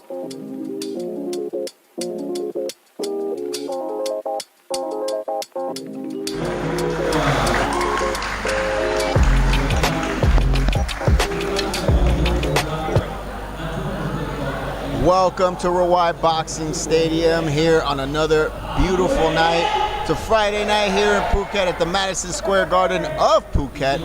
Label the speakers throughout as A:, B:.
A: Welcome to Rawai Boxing Stadium here on another beautiful night. It's a Friday night here in Phuket at the Madison Square Garden of Phuket.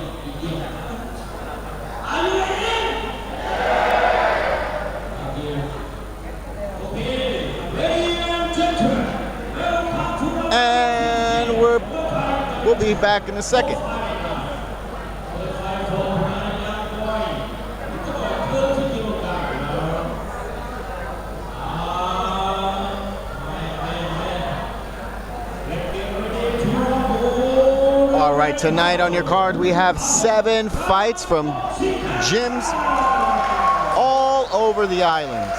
A: And we'll be back in a second. All right, tonight on your card we have 7 fights from gyms all over the island.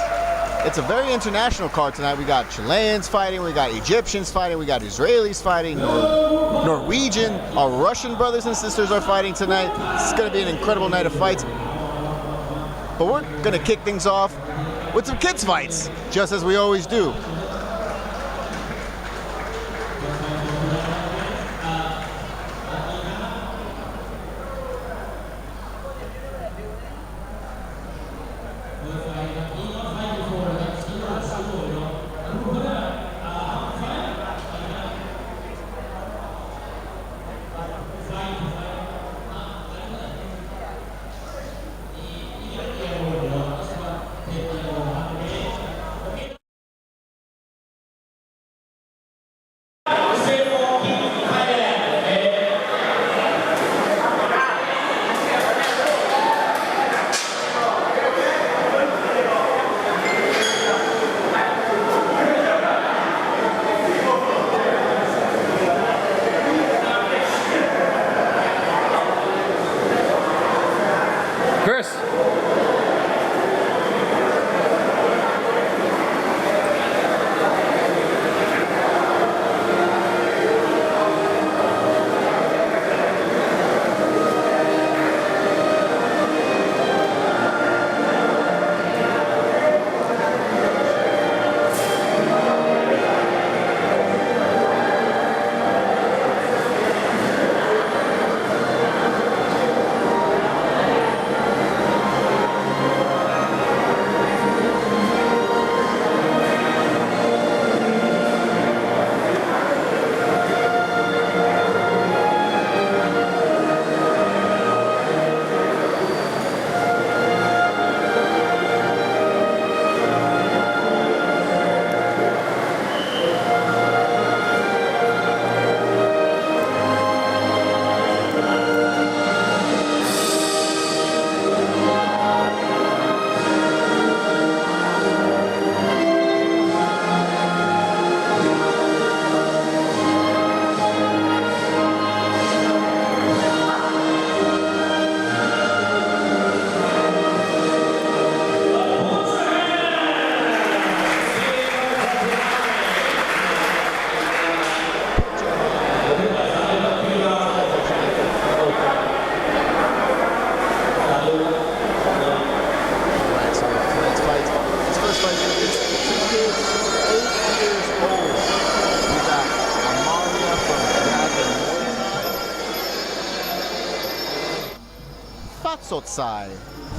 A: It's a very international card tonight. We got Chileans fighting, we got Egyptians fighting, we got Israelis fighting, Norwegian, our Russian brothers and sisters are fighting tonight. It's going to be an incredible night of fights. But we're going to kick things off with some kids fights, just as we always do.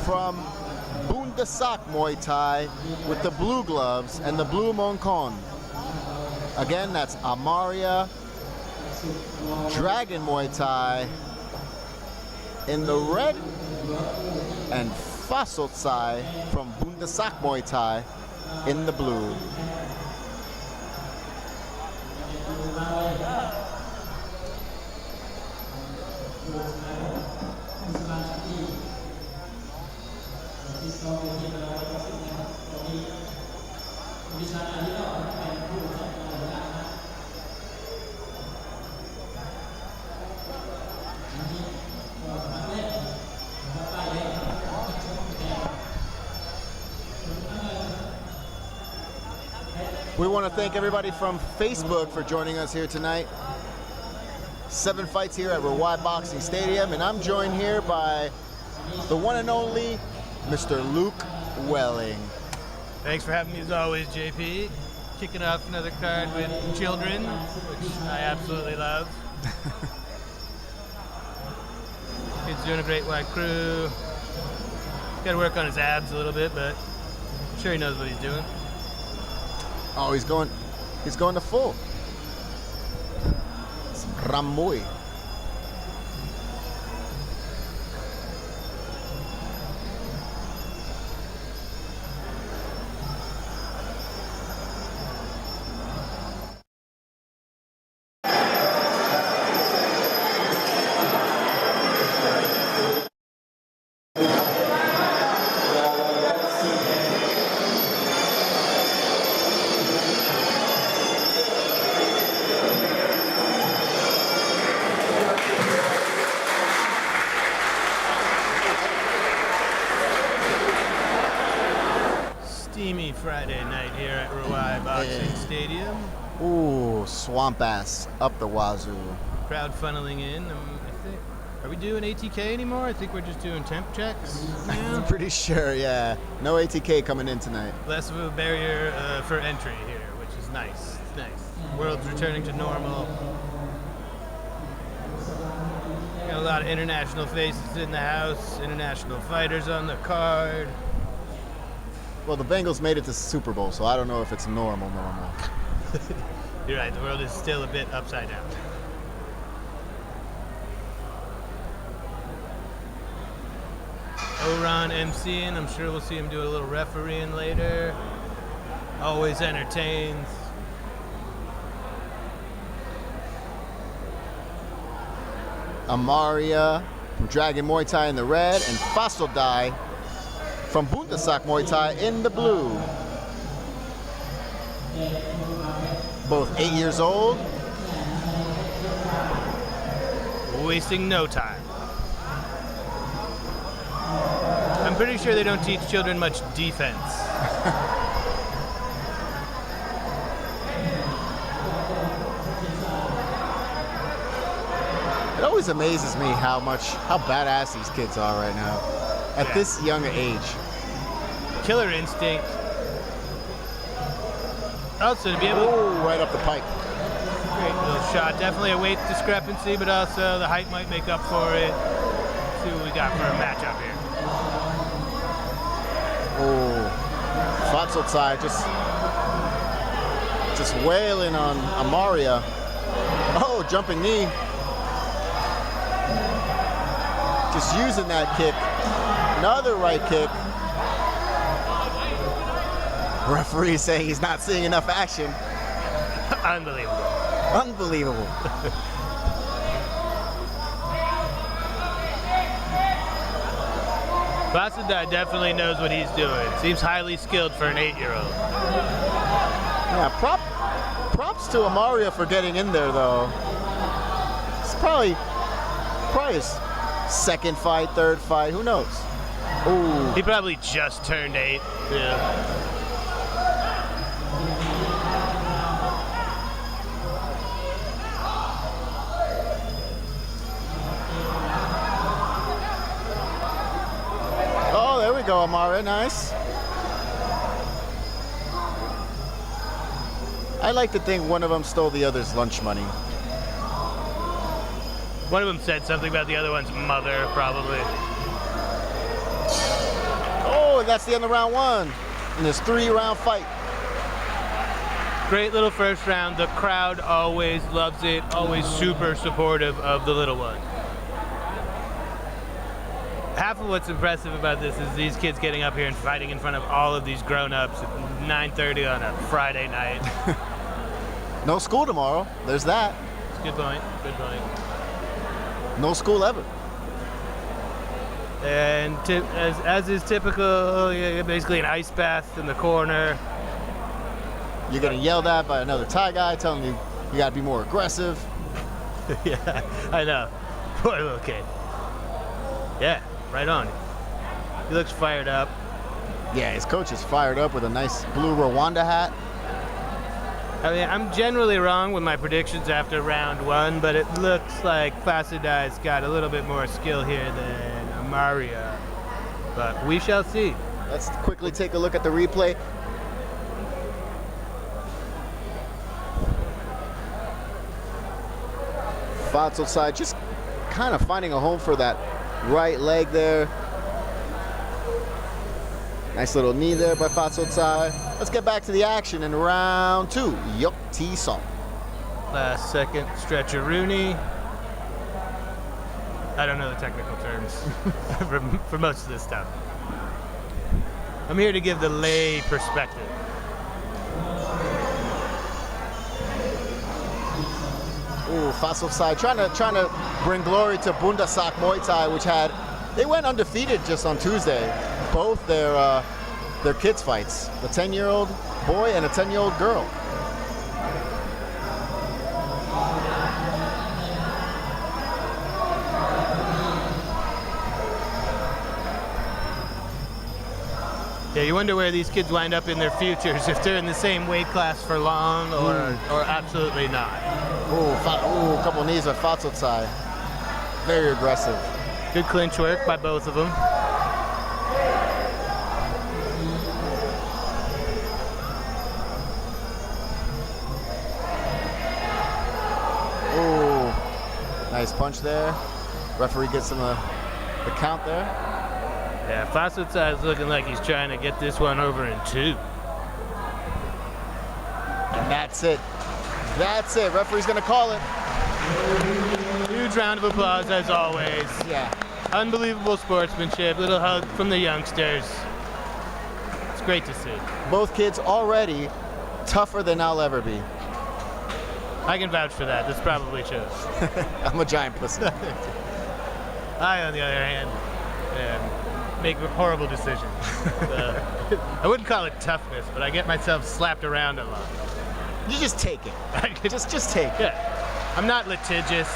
A: From Bundasak Muay Thai with the blue gloves and the blue Moncon. Again, that's Amaria Dragon Muay Thai in the red, and Fasotsai from Bundasak Muay Thai in the blue. We want to thank everybody from Facebook for joining us here tonight. 7 fights here at Rawai Boxing Stadium, and I'm joined here by the one and only Mr. Luke Welling.
B: Thanks for having me as always, JP. Kicking off another card with children, which I absolutely love. Kid's doing a great white crew. Got to work on his abs a little bit, but I'm sure he knows what he's doing.
A: Oh, he's going to full. It's Rawai.
B: Steamy Friday night here at Rawai Boxing Stadium.
A: Ooh, swamp ass up the wazoo.
B: Crowd funneling in. I think, are we doing ATK anymore? I think we're just doing temp checks now.
A: I'm pretty sure, yeah. No ATK coming in tonight.
B: Less of a barrier for entry here, which is nice. It's nice. World's returning to normal. Got a lot of international faces in the house, international fighters on the card.
A: Well, the Bengals made it to Super Bowl, so I don't know if it's normal.
B: You're right, the world is still a bit upside down. Oran MCing, I'm sure we'll see him do a little refereeing later. Always entertains.
A: Amaria from Dragon Muay Thai in the red, and Fasodai from Buntasak Muay Thai in the blue. Both 8 years old.
B: Wasting no time. I'm pretty sure they don't teach children much defense.
A: It always amazes me how badass these kids are right now at this young age.
B: Killer instinct. Also to be able to...
A: Oh, right up the pipe.
B: Great little shot. Definitely a weight discrepancy, but also the height might make up for it. Let's see what we got for a matchup here.
A: Oh, Fatsotsai just wailing on Amaria. Oh, jumping knee. Just using that kick. Another right kick. Referee saying he's not seeing enough action.
B: Unbelievable.
A: Unbelievable.
B: Fasodai definitely knows what he's doing. Seems highly skilled for an 8-year-old.
A: Yeah, props to Amaria for getting in there, though. It's probably his second fight, third fight, who knows? Ooh.
B: He probably just turned 8. Yeah.
A: Oh, there we go, Amaria, nice. I like to think one of them stole the other's lunch money.
B: One of them said something about the other one's mother, probably.
A: Oh, that's the end of round 1 in this 3-round fight.
B: Great little first round. The crowd always loves it, always super supportive of the little one. Half of what's impressive about this is these kids getting up here and fighting in front of all of these grown-ups at 9:30 on a Friday night.
A: No school tomorrow. There's that.
B: Good point. Good point.
A: No school ever.
B: And as is typical, basically an ice bath in the corner.
A: You're getting yelled at by another Thai guy telling you got to be more aggressive.
B: Yeah, I know. Poor little kid. Yeah, right on. He looks fired up.
A: Yeah, his coach is fired up with a nice blue Rwanda hat.
B: I mean, I'm generally wrong with my predictions after round 1, but it looks like Fasodai's got a little bit more skill here than Amaria. But we shall see.
A: Let's quickly take a look at the replay. Fights outside, just kind of finding a home for that right leg there. Nice little knee there by Fights outside. Let's get back to the action in round 2. Yok Ti Song.
B: Last second stretcheroonie. I don't know the technical terms for most of this stuff. I'm here to give the lay perspective.
A: Ooh, Fights outside, trying to bring glory to Bundasak Muay Thai, which they went undefeated just on Tuesday. Both their kids fights, the 10-year-old boy and a 10-year-old girl.
B: Yeah, you wonder where these kids wind up in their futures, if they're in the same weight class for long or absolutely not.
A: Ooh, a couple knees by Fights outside. Very aggressive.
B: Good clinch work by both of them.
A: Ooh, nice punch there. Referee gets him the count there.
B: Yeah, Fights outside is looking like he's trying to get this one over in 2.
A: And that's it. That's it. Referee's gonna call it.
B: Huge round of applause as always.
A: Yeah.
B: Unbelievable sportsmanship. Little hug from the youngsters. It's great to see.
A: Both kids already tougher than I'll ever be.
B: I can vouch for that. That's probably true.
A: I'm a giant pussy.
B: I, on the other hand, make horrible decisions. I wouldn't call it toughness, but I get myself slapped around a lot.
A: You just take it. just take it.
B: Yeah. I'm not litigious.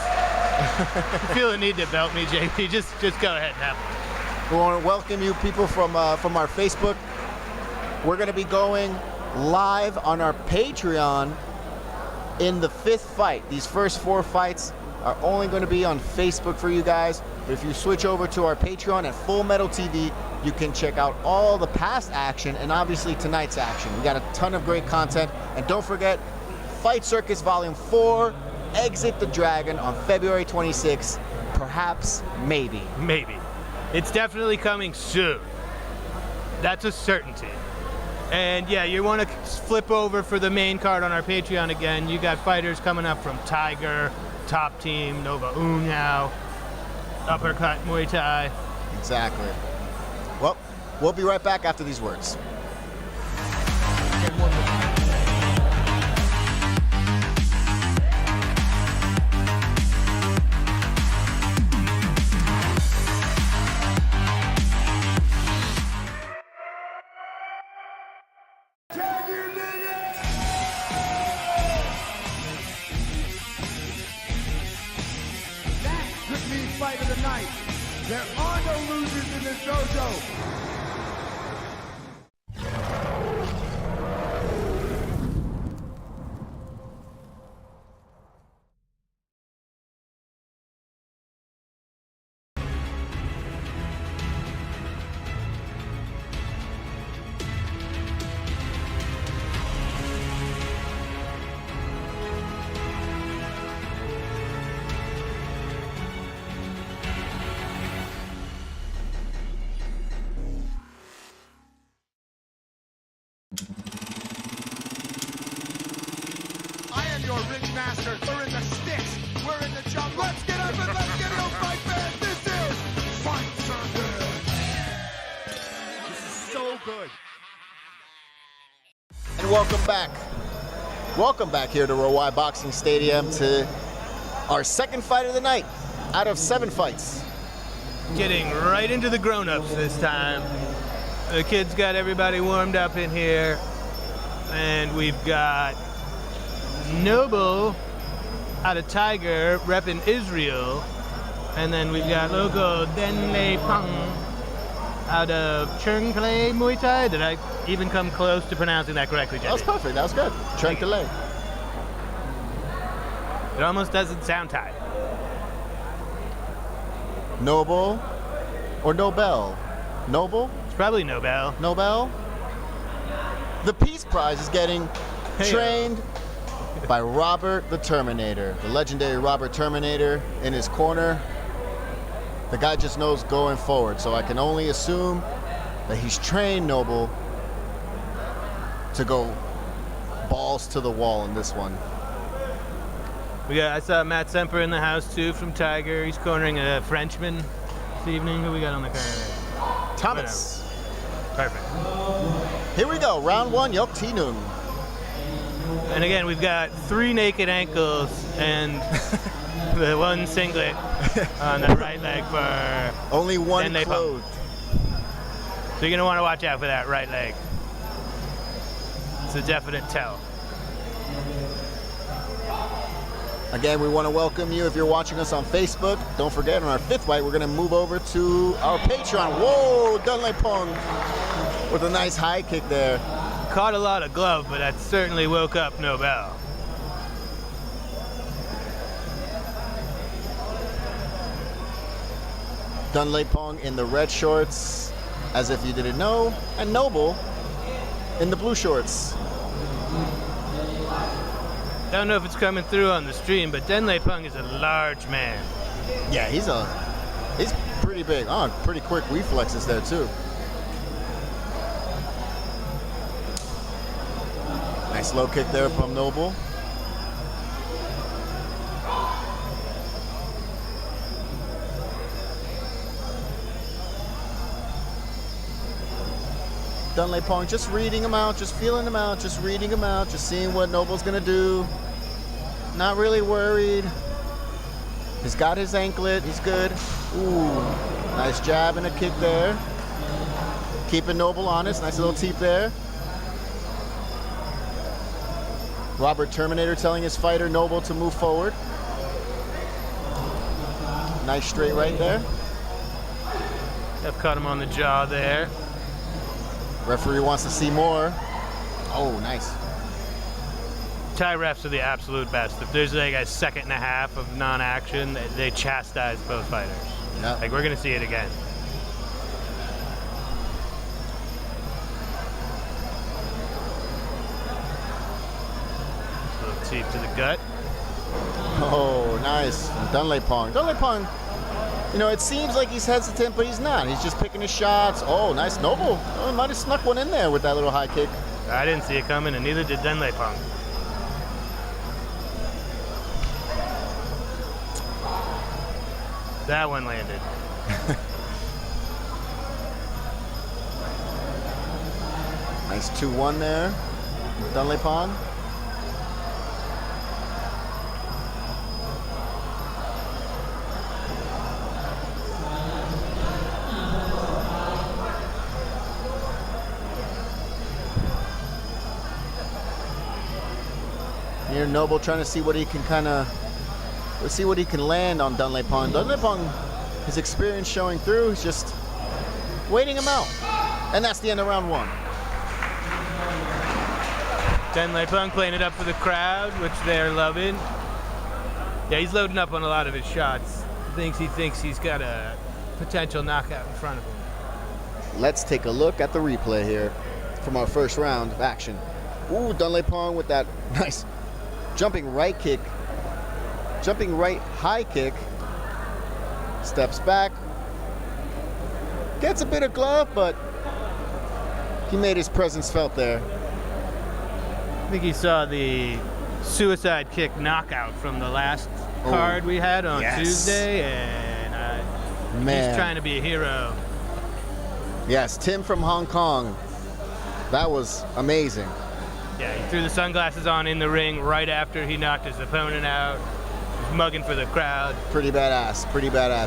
B: If you feel the need to belt me, JP, just go ahead and have it.
A: We want to welcome you people from our Facebook. We're going to be going live on our Patreon in the 5th fight. These first 4 fights are only going to be on Facebook for you guys. But if you switch over to our Patreon at Full Metal TV, you can check out all the past action and obviously tonight's action. We got a ton of great content. And don't forget, Fight Circus Volume 4, Exit the Dragon on February 26th. Perhaps, maybe.
B: Maybe. It's definitely coming soon. That's a certainty. And yeah, you want to flip over for the main card on our Patreon again. You got fighters coming up from Tiger, Top Team, Nova Uniao, Uppercut Muay Thai.
A: Exactly. Well, we'll be right back after these words.
C: Fight of the night. There are no losers in this dojo. Your ring master. We're in the sticks. We're in the jungle. Let's get up and let's get it, fight fans. This is Fight Circus. This is so good.
A: And welcome back. Welcome back here to Rawai Boxing Stadium to our 2nd fight of the night out of 7 fights.
B: Getting right into the grown-ups this time. The kids got everybody warmed up in here. And we've got Noble out of Tiger repping Israel, and then we've got Logo Denle Pang out of Chernklay Muay Thai. Did I even come close to pronouncing that correctly, Jimmy?
A: That was perfect. That was good. Chernklay.
B: It almost doesn't sound Thai.
A: Noble or Nobel? Noble?
B: It's probably Nobel.
A: Nobel? The Peace Prize is getting trained by Robert the Terminator, the legendary Robert Terminator in his corner. The guy just knows going forward, so I can only assume that he's trained Noble to go balls to the wall in this one.
B: I saw Matt Semper in the house too from Tiger. He's cornering a Frenchman this evening. Who we got on the corner?
A: Thomas.
B: Whatever. Perfect.
A: Here we go, round one, Yok Tinun.
B: And again, we've got 3 naked ankles and the 1 singlet on the right leg for
A: only 1
B: Denley
A: clothed.
B: So you're gonna want to watch out for that right leg. It's a definite tell.
A: Again, we want to welcome you if you're watching us on Facebook. Don't forget, on our 5th fight, we're going to move over to our Patreon. Whoa, Dunley Pong with a nice high kick there.
B: Caught a lot of glove, but that certainly woke up Nobel.
A: Dunley Pong in the red shorts, as if you didn't know, and Noble in the blue shorts.
B: Don't know if it's coming through on the stream, but Denley Pung is a large man.
A: Yeah, he's pretty big. Oh, pretty quick reflexes there too. Nice low kick there from Noble. Dunley Pong just reading him out, just feeling him out, just reading him out, just seeing what Noble's gonna do. Not really worried. He's got his anklet, he's good. Ooh, nice jab and a kick there. Keeping Noble honest, nice little teep there. Robert Terminator telling his fighter Noble to move forward. Nice straight right there.
B: I've caught him on the jaw there.
A: Referee wants to see more. Oh, nice.
B: Thai refs are the absolute best. If there's like a second and a half of non-action, they chastise both fighters.
A: Yeah.
B: Like, we're gonna see it again. Little teep to the gut.
A: Oh, nice. From Dunley Pong. Dunley Pong, you know, it seems like he's hesitant, but he's not. He's just picking his shots. Oh, nice. Noble. Oh, might have snuck one in there with that little high kick.
B: I didn't see it coming, and neither did Denley Pung. That one landed.
A: Nice 2-1 there. Dunley Pong. Here, Noble trying to see what he can see what he can land on Dunley Pong. Dunley Pong, his experience showing through. He's just waiting him out. And that's the end of round 1.
B: Denley Pung playing it up for the crowd, which they're loving. Yeah, he's loading up on a lot of his shots. He thinks he's got a potential knockout in front of him.
A: Let's take a look at the replay here from our first round of action. Ooh, Dunley Pong with that nice jumping right kick. Jumping right high kick. Steps back. Gets a bit of glove, but he made his presence felt there.
B: I think he saw the suicide kick knockout from the last card we had on Tuesday, and he's trying to be a hero.
A: Yes, Tim from Hong Kong. That was amazing.
B: Yeah, he threw the sunglasses on in the ring right after he knocked his opponent out. He's mugging for the crowd.
A: Pretty badass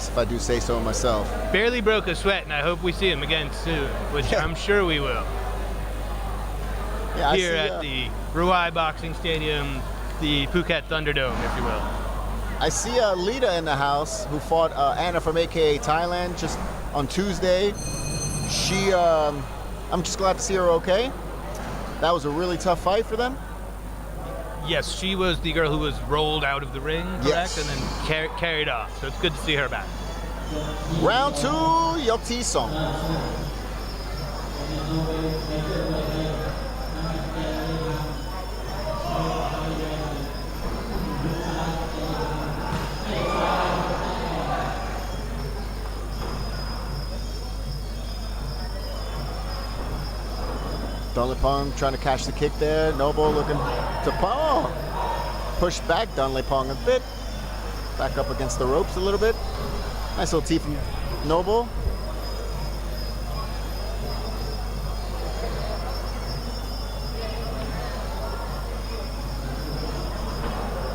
A: if I do say so myself.
B: Barely broke a sweat, and I hope we see him again soon, which I'm sure we will.
A: Yeah,
B: here at the Rawai Boxing Stadium, the Phuket Thunderdome, if you will.
A: I see Lita in the house, who fought Anna from AKA Thailand just on Tuesday. She, I'm just glad to see her okay. That was a really tough fight for them.
B: Yes, she was the girl who was rolled out of the ring, correct?
A: Yes.
B: And then carried off. So it's good to see her back.
A: Round 2, Yok Ti Song. Dunlapong trying to catch the kick there. Noble looking to push back Dunlapong a bit. Back up against the ropes a little bit. Nice little tee from Noble.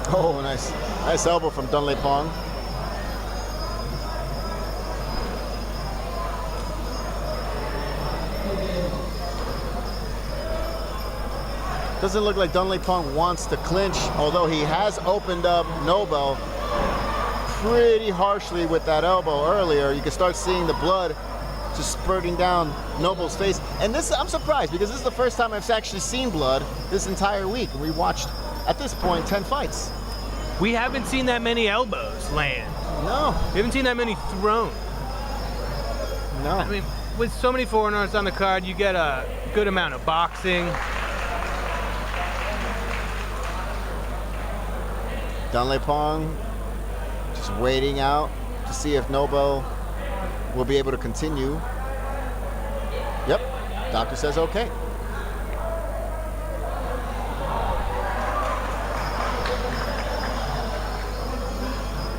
A: Oh, nice elbow from Dunlapong. Doesn't look like Dunlapong wants to clinch, although he has opened up Noble pretty harshly with that elbow earlier. You can start seeing the blood just spurting down Noble's face. And this, I'm surprised, because this is the first time I've actually seen blood this entire week. We watched, at this point, 10 fights.
B: We haven't seen that many elbows land.
A: No.
B: We haven't seen that many thrown.
A: No.
B: I mean, with so many foreigners on the card, you get a good amount of boxing.
A: Dunlapong just waiting out to see if Noble will be able to continue. Yep, doctor says okay.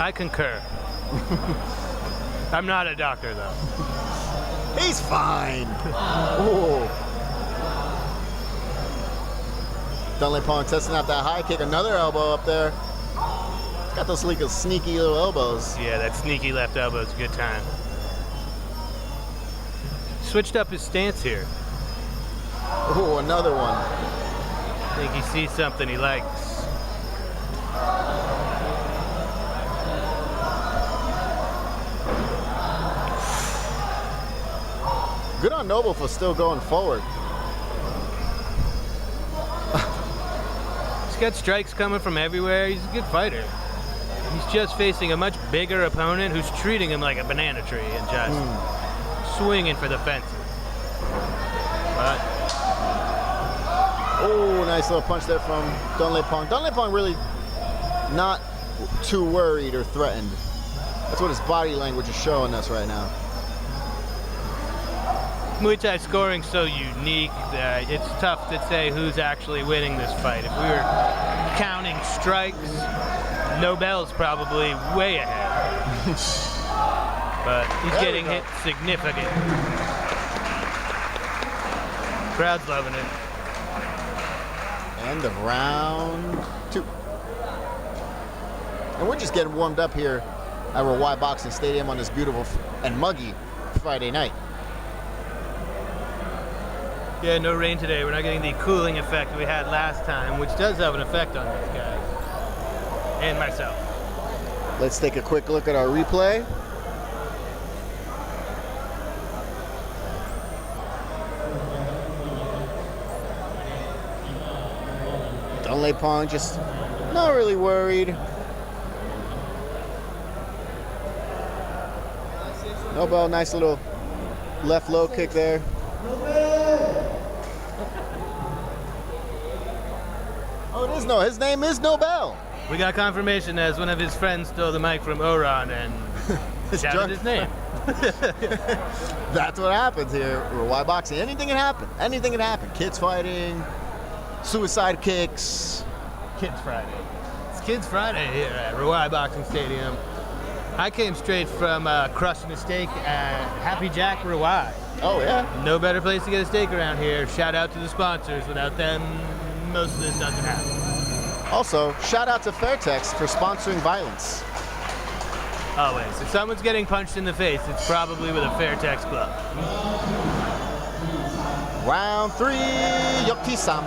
B: I concur. I'm not a doctor, though.
A: He's fine. Ooh. Dunlapong testing out that high kick. Another elbow up there. He's got those sneaky little elbows.
B: Yeah, that sneaky left elbow is a good time. Switched up his stance here.
A: Ooh, another one.
B: I think he sees something he likes.
A: Good on Noble for still going forward.
B: He's got strikes coming from everywhere. He's a good fighter. He's just facing a much bigger opponent who's treating him like a banana tree and just swinging for the fences. But
A: oh, nice little punch there from Dunlapong. Dunlapong really not too worried or threatened. That's what his body language is showing us right now.
B: Muay Thai scoring so unique that it's tough to say who's actually winning this fight. If we were counting strikes, Nobel's probably way ahead. But he's getting hit significant. Crowd's loving it.
A: End of round 2. And we're just getting warmed up here at Rawai Boxing Stadium on this beautiful and muggy Friday night.
B: Yeah, no rain today. We're not getting the cooling effect we had last time, which does have an effect on these guys. And myself.
A: Let's take a quick look at our replay. Dunlapong just not really worried. Noble, nice little left low kick there. Oh, it is his name is Nobel.
B: We got confirmation as one of his friends stole the mic from Oran and shouted his name.
A: That's what happens here. Rawai Boxing. Anything can happen. Anything can happen. Kids fighting, suicide kicks.
B: Kids Friday. It's Kids Friday here at Rawai Boxing Stadium. I came straight from crushing a steak at Happy Jack Rawai.
A: Oh, yeah?
B: No better place to get a steak around here. Shout out to the sponsors. Without them, most of this doesn't happen.
A: Also, shout out to Fairtex for sponsoring violence.
B: Always. If someone's getting punched in the face, it's probably with a Fairtex glove.
A: Round 3, Yokti-sam.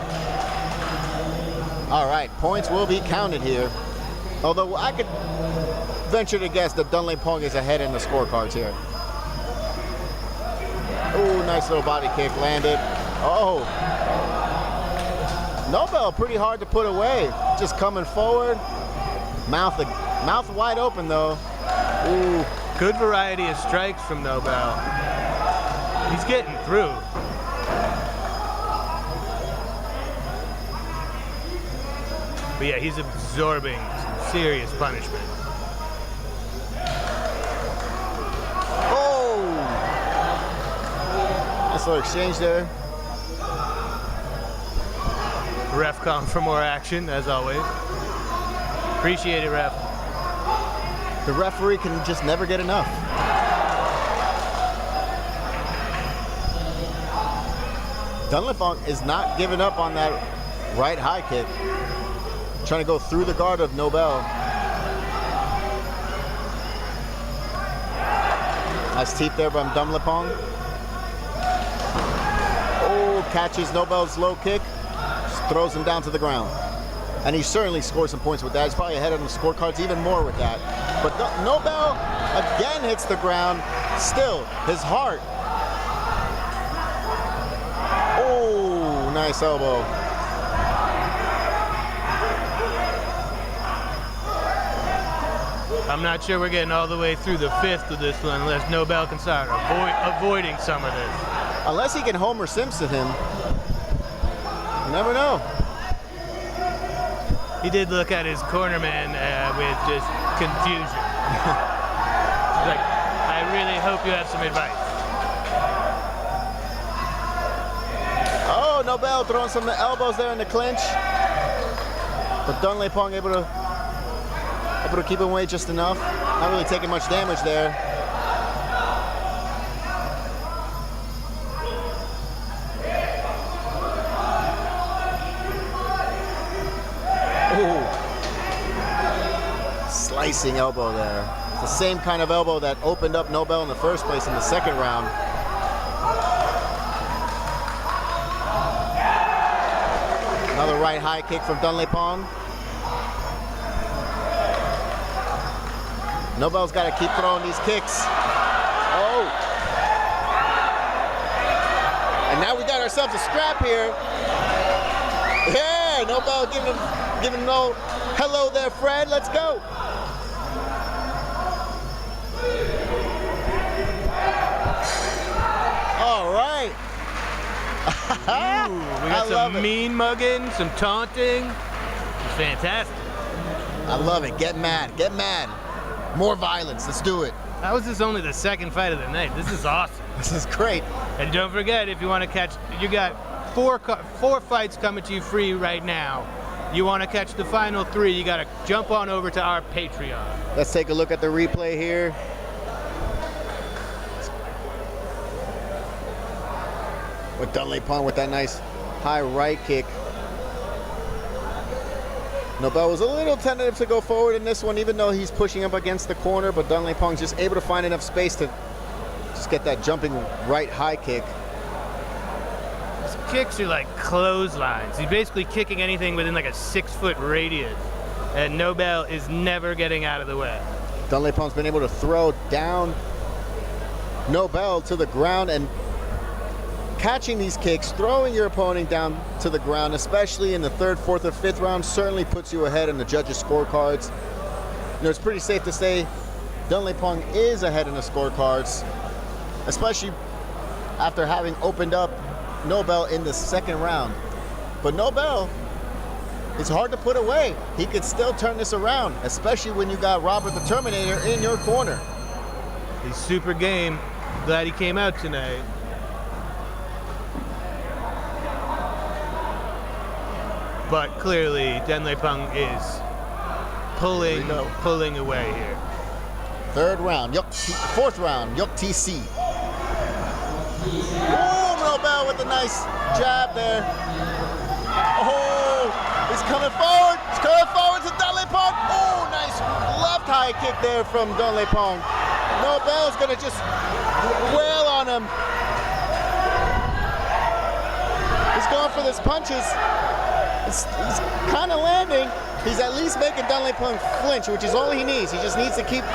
A: All right, points will be counted here. Although I could venture to guess that Dunlapong is ahead in the scorecards here. Oh, nice little body kick landed. Oh. Nobel pretty hard to put away. Just coming forward. Mouth wide open though. Ooh.
B: Good variety of strikes from Nobel. He's getting through. But yeah, he's absorbing some serious punishment.
A: Oh! Nice little exchange there.
B: Ref calling for more action, as always. Appreciate it, ref.
A: The referee can just never get enough. Dunlapong is not giving up on that right high kick. Trying to go through the guard of Nobel. Nice teep there from Dunlapong. Oh, catches Nobel's low kick. Just throws him down to the ground. And he certainly scored some points with that. He's probably ahead of the scorecards even more with that. But Nobel again hits the ground. Still, his heart. Oh, nice elbow.
B: I'm not sure we're getting all the way through the fifth of this one unless Nobel can start avoiding some of this.
A: Unless he can Homer Simpson him. You never know.
B: He did look at his corner man with just confusion. He's like, I really hope you have some advice.
A: Oh, Nobel throwing some elbows there in the clinch. But Dunlapong able to keep him away just enough. Not really taking much damage there. Ooh. Slicing elbow there. It's the same kind of elbow that opened up Nobel in the first place in the second round. Another right high kick from Dunlapong. Nobel's got to keep throwing these kicks. Oh. And now we got ourselves a scrap here. Yeah, Nobel giving no hello there, friend. Let's go. All right.
B: Ooh, we got some mean mugging, some taunting. It's fantastic.
A: I love it. Get mad. Get mad. More violence. Let's do it.
B: That was just only the second fight of the night. This is awesome.
A: This is great.
B: And don't forget, if you want to catch, you got four fights coming to you free right now. You want to catch the final three, you got to jump on over to our Patreon.
A: Let's take a look at the replay here. With Dunlapong with that nice high right kick. Nobel was a little tentative to go forward in this one, even though he's pushing up against the corner, but Dunlapong's just able to find enough space to just get that jumping right high kick.
B: His kicks are like clotheslines. He's basically kicking anything within like a 6-foot radius, and Nobel is never getting out of the way.
A: Dunlapong's been able to throw down Nobel to the ground, and catching these kicks, throwing your opponent down to the ground, especially in the third, fourth, or fifth round, certainly puts you ahead in the judges' scorecards. You know, it's pretty safe to say Dunlapong is ahead in the scorecards, especially after having opened up Nobel in the second round. But Nobel, it's hard to put away. He could still turn this around, especially when you got Robert the Terminator in your corner.
B: He's super game. Glad he came out tonight. But clearly, Dunlapong is pulling away here.
A: Third round, fourth round, Yok TC. Oh, Nobel with a nice jab there. Oh, he's coming forward. He's coming forward to Dunlapong. Oh, nice left high kick there from Dunlapong. Nobel's gonna just wail on him. He's going for these punches. He's kind of landing. He's at least making Dunlapong flinch, which is all he needs. He just needs to keep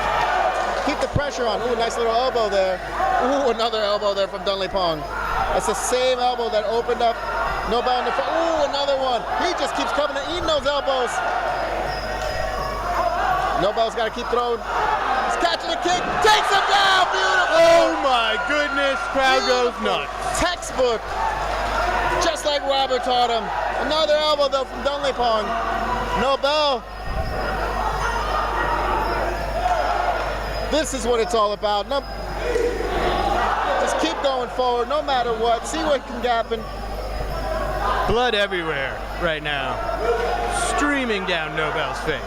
A: the pressure on. Ooh, nice little elbow there. Ooh, another elbow there from Dunlapong. That's the same elbow that opened up Nobel in the front. Ooh, another one. He just keeps coming and eating those elbows. Nobel's got to keep throwing. He's catching a kick. Takes him down. Beautiful.
B: Oh my goodness. Crowd goes nuts.
A: Textbook. Just like Robert taught him. Another elbow though from Dunlapong. Nobel. This is what it's all about. No, just keep going forward no matter what. See what can happen.
B: Blood everywhere right now, streaming down Nobel's face.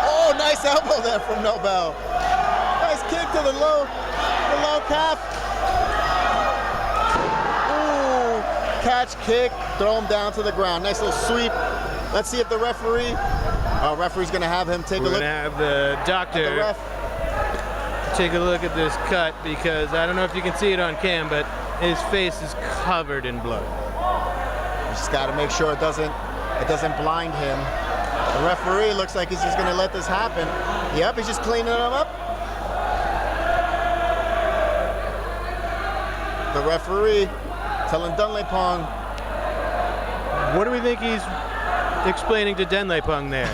A: Oh, nice elbow there from Nobel. Nice kick to the low calf. Ooh, catch, kick, throw him down to the ground. Nice little sweep. Let's see if the referee's gonna have him take a look.
B: We're gonna have the doctor
A: The ref.
B: take a look at this cut because I don't know if you can see it on cam, but his face is covered in blood.
A: Just got to make sure it doesn't blind him. The referee looks like he's just going to let this happen. Yep, he's just cleaning him up. The referee telling Dunlapong.
B: What do we think he's explaining to Dunlapong there?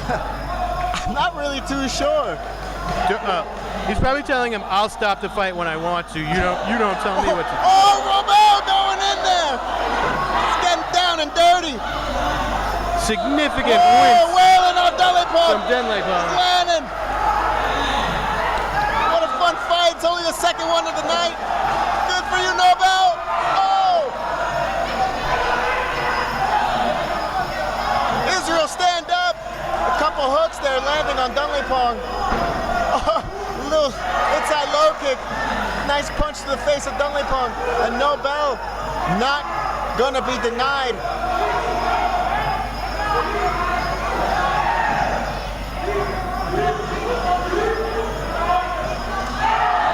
A: I'm not really too sure.
B: He's probably telling him, "I'll stop the fight when I want to. You don't tell me what to do."
A: Oh, Romeo going in there. He's getting down and dirty.
B: Significant
A: Oh,
B: win
A: wailing on Dunlapong.
B: from Dunlapong.
A: Landing. What a fun fight. It's only the second one of the night. Good for you, Nobel. Oh. Israel, stand up. A couple hooks there landing on Dunlapong. Oh, little inside low kick. Nice punch to the face of Dunlapong. And Nobel not gonna be denied.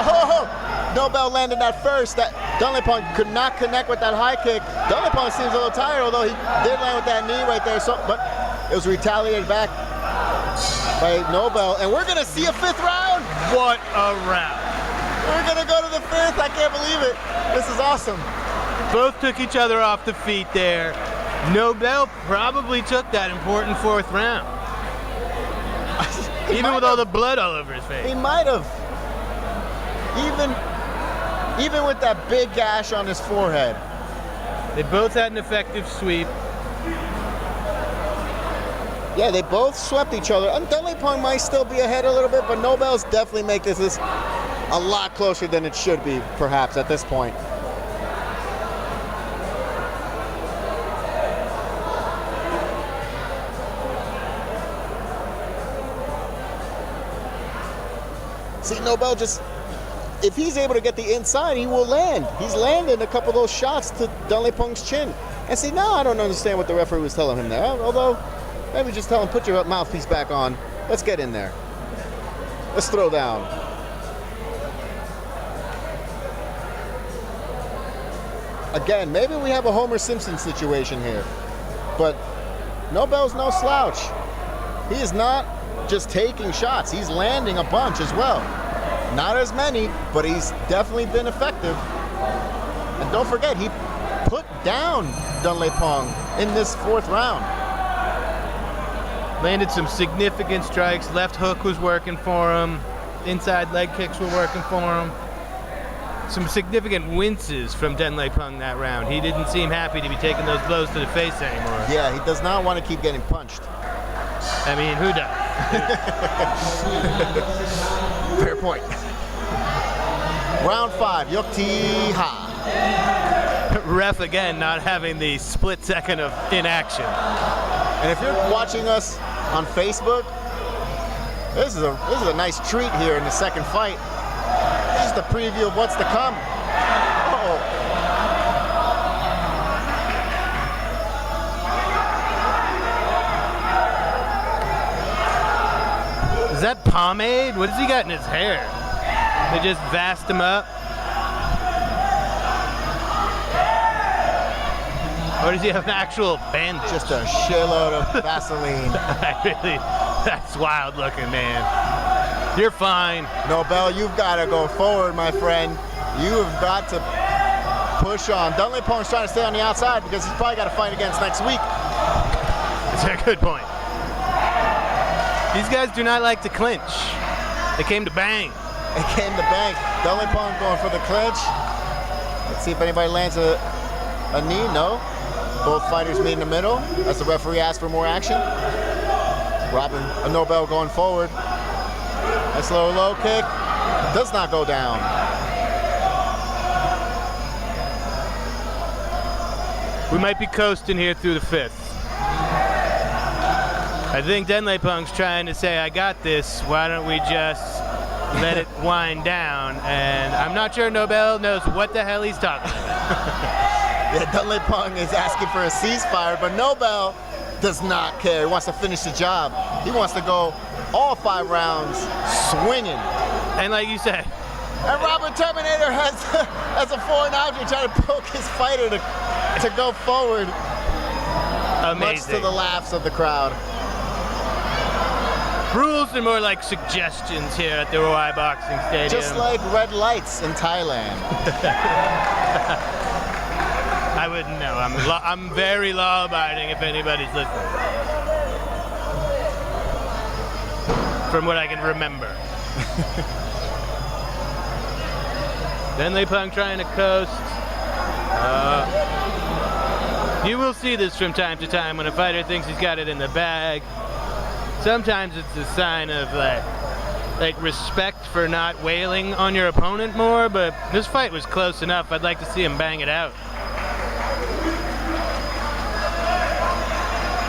A: Oh, Nobel landed that first. That Dunlapong could not connect with that high kick. Dunlapong seems a little tired, although he did land with that knee right there. So, but it was retaliated back by Nobel, and we're gonna see a fifth round.
B: What a round!
A: We're gonna go to the fifth. I can't believe it. This is awesome.
B: Both took each other off the feet there. Nobel probably took that important fourth round, even with all the blood all over his
A: He
B: face.
A: might have. Even with that big gash on his forehead.
B: They both had an effective sweep.
A: Yeah, they both swept each other. Dunlapong might still be ahead a little bit, but Nobel's definitely make this a lot closer than it should be, perhaps, at this point. See, Nobel just, if he's able to get the inside, he will land. He's landing a couple of those shots to Dunlapong's chin. And see, now I don't understand what the referee was telling him there. Although, maybe just tell him, put your mouthpiece back on. Let's get in there. Let's throw down. Again, maybe we have a Homer Simpson situation here. But Nobel's no slouch. He is not just taking shots. He's landing a bunch as well. Not as many, but he's definitely been effective. And don't forget, he put down Dunlapong in this fourth round.
B: Landed some significant strikes. Left hook was working for him. Inside leg kicks were working for him. Some significant winces from Dunlapong that round. He didn't seem happy to be taking those blows to the face anymore.
A: Yeah, he does not want to keep getting punched.
B: I mean, who does?
A: Fair point. Round 5, Yokti Ha.
B: Ref again not having the split second of inaction.
A: And if you're watching us on Facebook, this is a nice treat here in the second fight. This is the preview of what's to come. Uh-oh.
B: Is that pomade? What has he got in his hair? They just vassed him up? Or does he have an actual bandage?
A: Just a shitload of Vaseline.
B: That's wild looking, man. You're fine.
A: Nobel, you've got to go forward, my friend. You have got to push on. Dunlapong's trying to stay on the outside because he's probably got to fight against next week.
B: That's a good point. These guys do not like to clinch. They came to bang.
A: It came to bang. Dunlapong going for the clinch. Let's see if anybody lands a knee. No. Both fighters meet in the middle as the referee asks for more action. Robin Nobel going forward. Nice low kick. Does not go down.
B: We might be coasting here through the 5th. I think Denlepung's trying to say, I got this, why don't we just let it wind down? And I'm not sure Nobel knows what the hell he's talking about.
A: Yeah, Denlepung is asking for a ceasefire, but Nobel does not care. He wants to finish the job. He wants to go all 5 rounds swinging.
B: And like you said,
A: and Robert Terminator has a foreign object trying to poke his fighter to go forward.
B: amazing.
A: Much to the laughs of the crowd.
B: Rules are more like suggestions here at the Rawai Boxing Stadium.
A: Just like red lights in Thailand.
B: I wouldn't know. I'm very law-abiding if anybody's listening. From what I can remember. Denlepung trying to coast. You will see this from time to time when a fighter thinks he's got it in the bag. Sometimes it's a sign of like respect for not wailing on your opponent more, but this fight was close enough. I'd like to see him bang it out.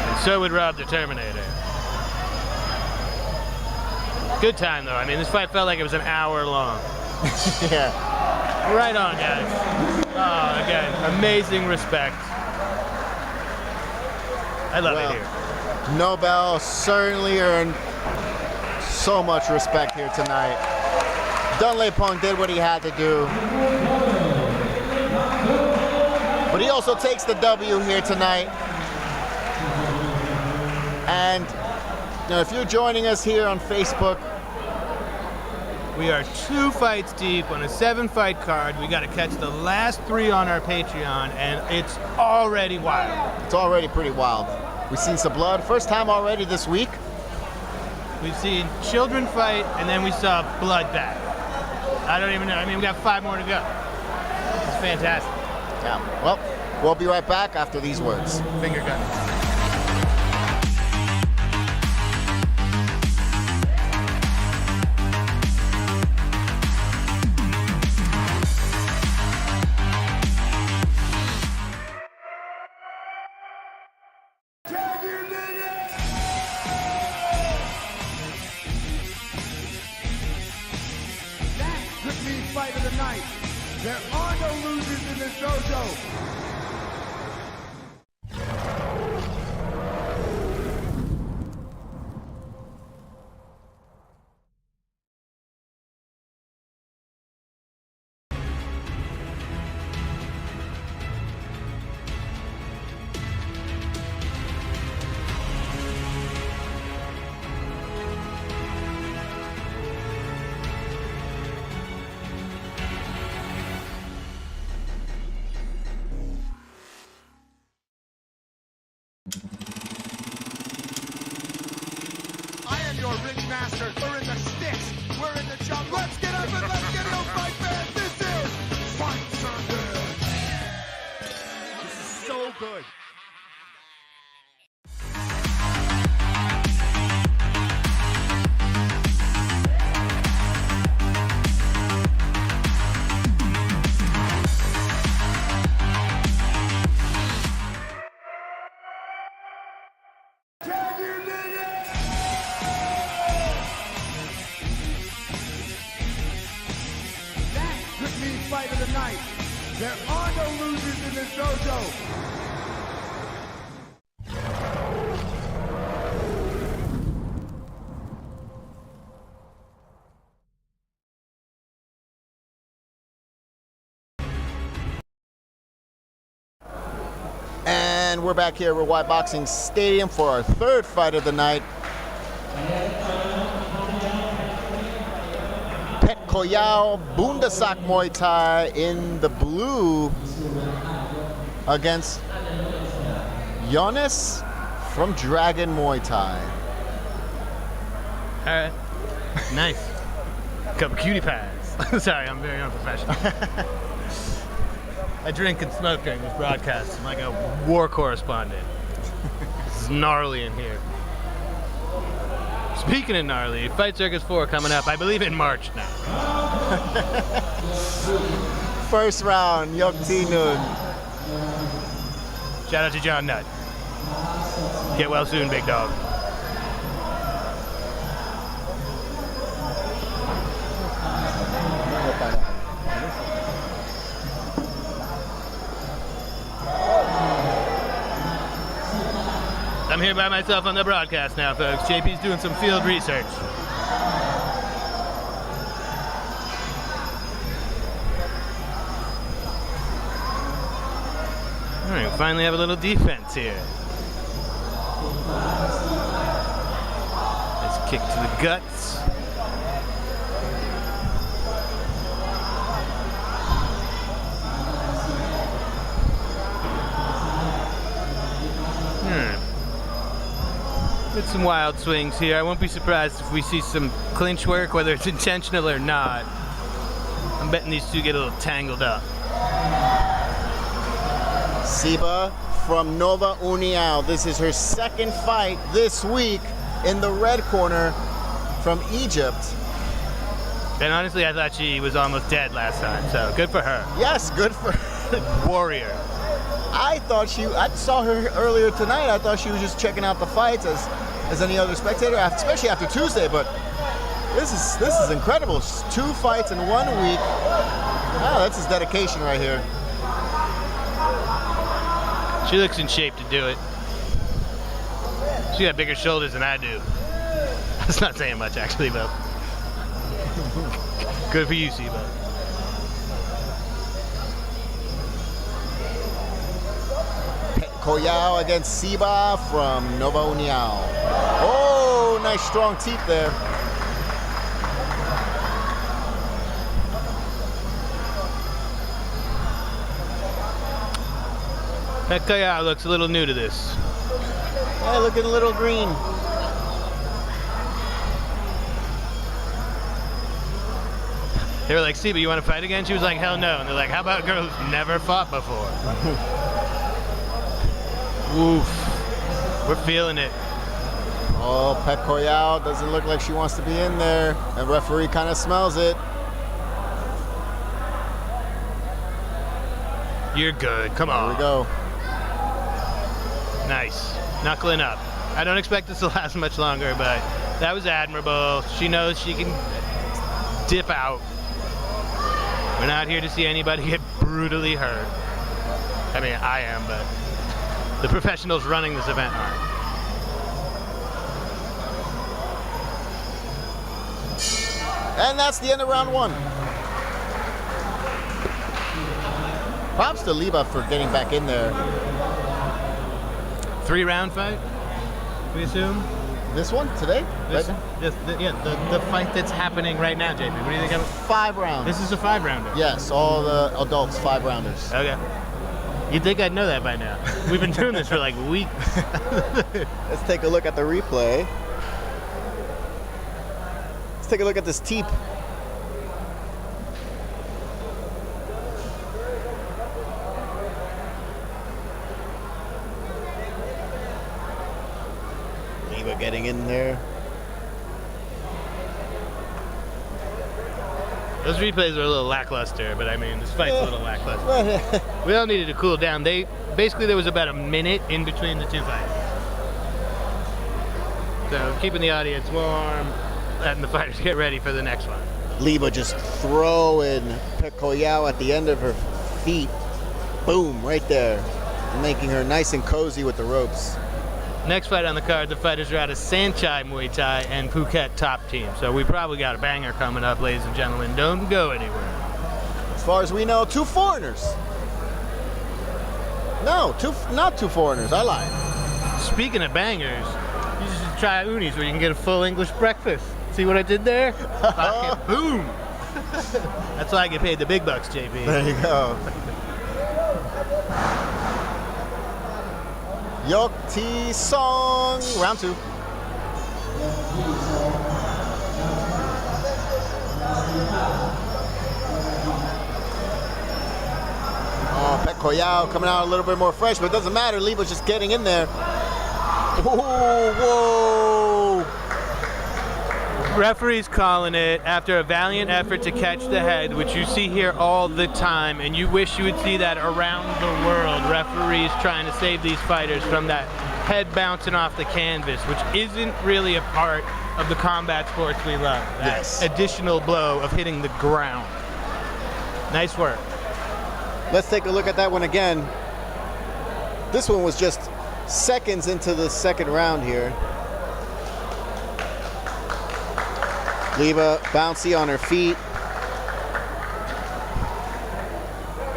B: And so would Rob the Terminator. Good time though. I mean, this fight felt like it was an hour long.
A: Yeah.
B: Right on, guys. Oh, again, amazing respect. I love it here.
A: Nobel certainly earned so much respect here tonight. Denlepung did what he had to do. But he also takes the W here tonight. And you know, if you're joining us here on Facebook,
B: we are 2 fights deep on a 7-fight card. We got to catch the last 3 on our Patreon, and it's already wild.
A: It's already pretty wild. We've seen some blood. First time already this week.
B: We've seen children fight, and then we saw bloodbath. I don't even know. I mean, we got 5 more to go. It's fantastic.
A: Yeah. Well, we'll be right back after these words.
B: Finger guns.
C: Fight of the night. There are no losers in this dojo. I am your ring master. We're in the sticks. We're in the jungle. Let's get up and let's get it on fight fans. This is Fight Sunday. This is so good. Fight of the night. There are no losers in this dojo.
A: And we're back here at Rawai Boxing Stadium for our 3rd fight of the night. Koyao Bundasak Muay Thai in the blue against Jonas from Dragon Muay Thai.
B: All right. Nice. Couple cutie pies. Sorry, I'm very unprofessional. I drink and smoke during this broadcast. I'm like a war correspondent. This is gnarly in here. Speaking of gnarly, Fight Circus 4 coming up, I believe in March now.
A: First round, Yok Ti Noon.
B: Shout out to John Nutt. Get well soon, big dog. I'm here by myself on the broadcast now, folks. JP's doing some field research. All right, we finally have a little defense here. Nice kick to the guts. Get some wild swings here. I won't be surprised if we see some clinch work, whether it's intentional or not. I'm betting these two get a little tangled up.
A: Siba from Nova União. This is her second fight this week in the red corner from Egypt.
B: And honestly, I thought she was almost dead last time, so good for her.
A: Yes, good for her.
B: Warrior.
A: I saw her earlier tonight. I thought she was just checking out the fights as any other spectator, especially after Tuesday, but this is incredible. 2 fights in 1 week. Oh, that's his dedication right here.
B: She looks in shape to do it. She got bigger shoulders than I do. That's not saying much, actually, but good for you, Siba.
A: Koyao against Siba from Nova União. Oh, nice strong teeth there.
B: Pekaya looks a little new to this.
A: Yeah, looking a little green.
B: They were like, Siba, you want to fight again? She was like, hell no. And they're like, how about a girl who's never fought before? Oof. We're feeling it.
A: Oh, Pet Koyao doesn't look like she wants to be in there. And referee kind of smells it.
B: You're good. Come on.
A: Here we go.
B: Nice. Knuckling up. I don't expect this to last much longer, but that was admirable. She knows she can dip out. We're not here to see anybody get brutally hurt. I mean, I am, but the professionals running this event aren't.
A: And that's the end of round 1. Props to Liba for getting back in there.
B: 3-round fight, we assume?
A: This one today?
B: The fight that's happening right now, JP. What do you think of it?
A: 5 rounds.
B: This is a 5-rounder.
A: Yes, all the adults 5 rounders.
B: Okay. You'd think I'd know that by now. We've been doing this for like weeks.
A: Let's take a look at the replay. Let's take a look at this teep. Liba getting in there.
B: Those replays are a little lackluster, but I mean, this fight's a little lackluster. We all needed to cool down. Basically there was about a minute in between the 2 fights. So keeping the audience warm, letting the fighters get ready for the next one.
A: Liba just throwing Pekoyao at the end of her feet. Boom, right there. Making her nice and cozy with the ropes.
B: Next fight on the card, the fighters are out of Sanchai Muay Thai and Phuket Top Team. So we probably got a banger coming up, ladies and gentlemen. Don't go anywhere.
A: As far as we know, 2 foreigners. No, not 2 foreigners. I lied.
B: Speaking of bangers, you should try Uni's where you can get a full English breakfast. See what I did there? Fucking boom. That's why I get paid the big bucks, JP.
A: There you go. Yokti Song, round 2. Oh, Pet Koyao coming out a little bit more fresh, but it doesn't matter. Liba's just getting in there. Whoa, whoa.
B: Referee's calling it after a valiant effort to catch the head, which you see here all the time, and you wish you would see that around the world. Referees trying to save these fighters from that head bouncing off the canvas, which isn't really a part of the combat sports we love. That additional blow of hitting the ground. Nice work.
A: Let's take a look at that one again. This one was just seconds into the second round here. Leva bouncy on her feet.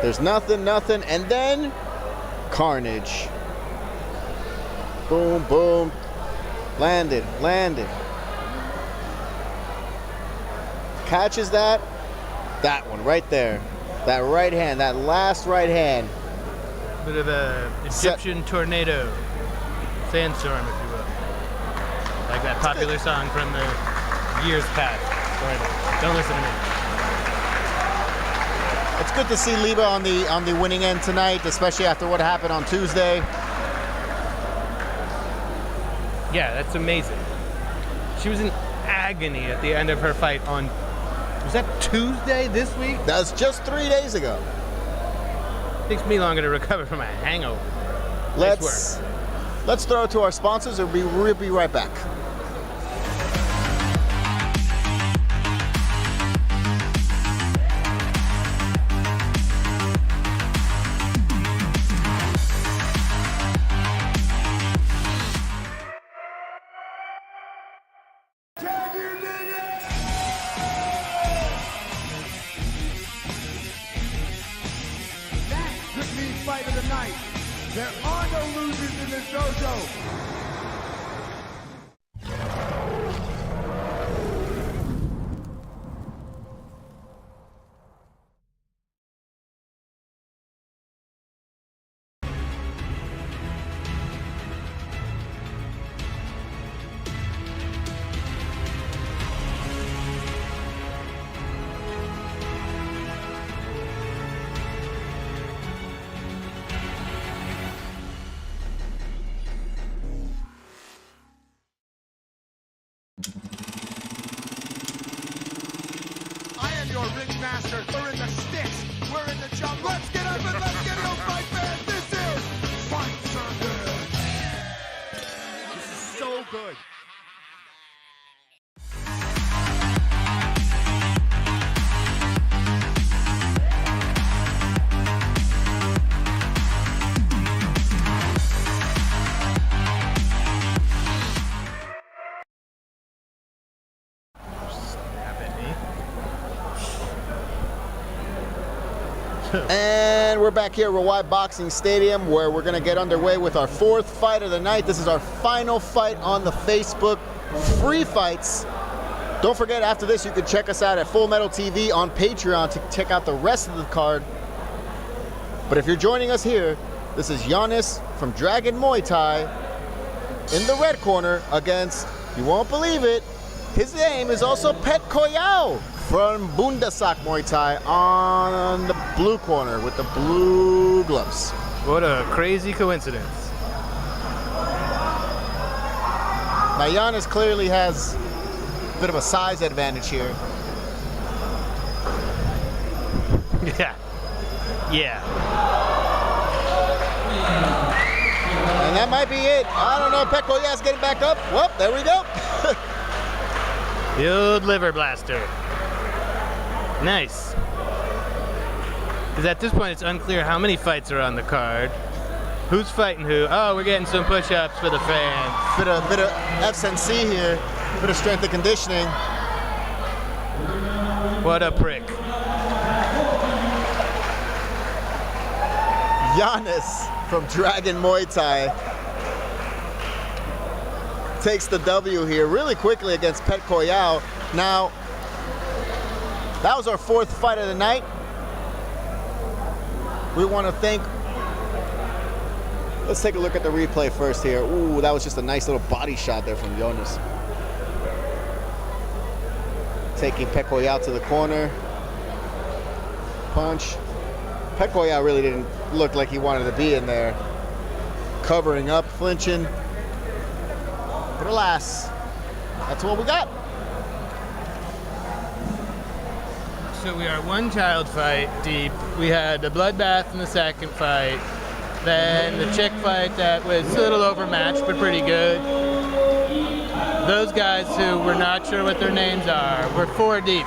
A: There's nothing, and then carnage. Boom, boom. Landed. Catches that. That one right there. That right hand, that last right hand.
B: Bit of a Egyptian tornado. Sandstorm, if you will. Like that popular song from the years past. Don't listen to me.
A: It's good to see Leva on the winning end tonight, especially after what happened on Tuesday.
B: Yeah, that's amazing. She was in agony at the end of her fight on, was that Tuesday this week?
A: That was just 3 days ago.
B: Takes me longer to recover from a hangover.
A: Let's throw it to our sponsors and we'll be right back.
C: Fight of the night. There are no losers in this dojo. Your ring master. We're in the sticks. We're in the jungle. Let's get up and let's get it, fight fans. This is Fight Sunday. This is so good.
A: And we're back here at Rawai Boxing Stadium where we're going to get underway with our fourth fight of the night. This is our final fight on the Facebook free fights. Don't forget, after this, you can check us out at Full Metal TV on Patreon to check out the rest of the card. But if you're joining us here, this is Giannis from Dragon Muay Thai in the red corner against, you won't believe it, his name is also Pet Koyao from Bundasak Muay Thai on the blue corner with the blue gloves.
B: What a crazy coincidence.
A: Now Giannis clearly has a bit of a size advantage here.
B: Yeah.
A: And that might be it. I don't know, Pet Koyao's getting back up. Well, there we go.
B: The old liver blaster. Nice. Because at this point, it's unclear how many fights are on the card. Who's fighting who? Oh, we're getting some push-ups for the fans.
A: Bit of FNC here. Bit of strength and conditioning.
B: What a prick.
A: Giannis from Dragon Muay Thai takes the W here really quickly against Pet Koyao. Now, that was our fourth fight of the night. We want to thank, let's take a look at the replay first here. Ooh, that was just a nice little body shot there from Giannis. Taking Pet Koyao to the corner. Punch. Pet Koyao really didn't look like he wanted to be in there. Covering up, flinching. But alas, that's what we got.
B: so we are one child fight deep. We had a bloodbath in the second fight. Then the chick fight that was a little overmatched, but pretty good. Those guys who we're not sure what their names are, we're 4 deep.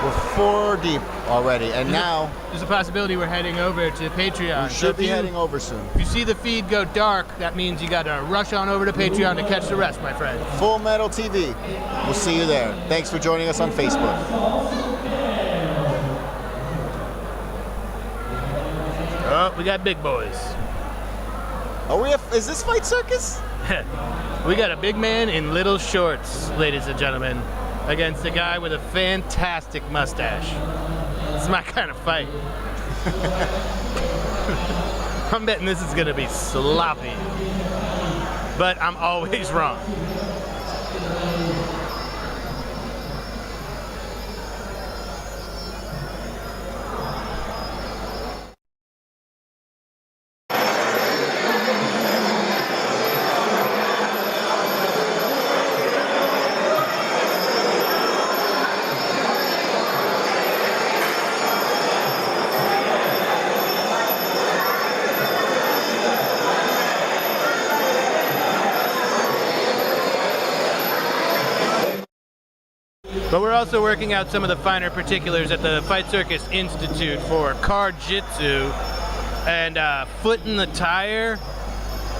A: We're 4 deep already, and now
B: There's a possibility we're heading over to Patreon.
A: we should be heading over soon.
B: If you see the feed go dark, that means you gotta rush on over to Patreon to catch the rest, my friend.
A: Full Metal TV. We'll see you there. Thanks for joining us on Facebook.
B: Oh, we got big boys.
A: Is this Fight Circus?
B: We got a big man in little shorts, ladies and gentlemen, against a guy with a fantastic mustache. It's my kind of fight. I'm betting this is gonna be sloppy, but I'm always wrong. But we're also working out some of the finer particulars at the Fight Circus Institute for car jitsu and foot in the tire.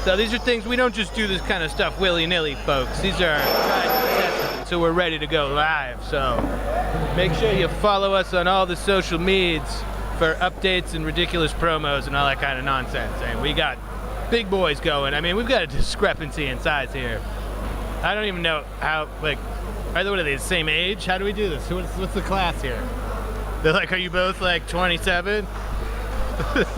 B: So these are things, we don't just do this kind of stuff willy-nilly, folks. These are tried and tested, so we're ready to go live. So make sure you follow us on all the social medias for updates and ridiculous promos and all that kind of nonsense. And we got big boys going. I mean, we've got a discrepancy in size here. I don't even know how, like, what are they the same age? How do we do this? What's the class here? They're like, are you both like 27?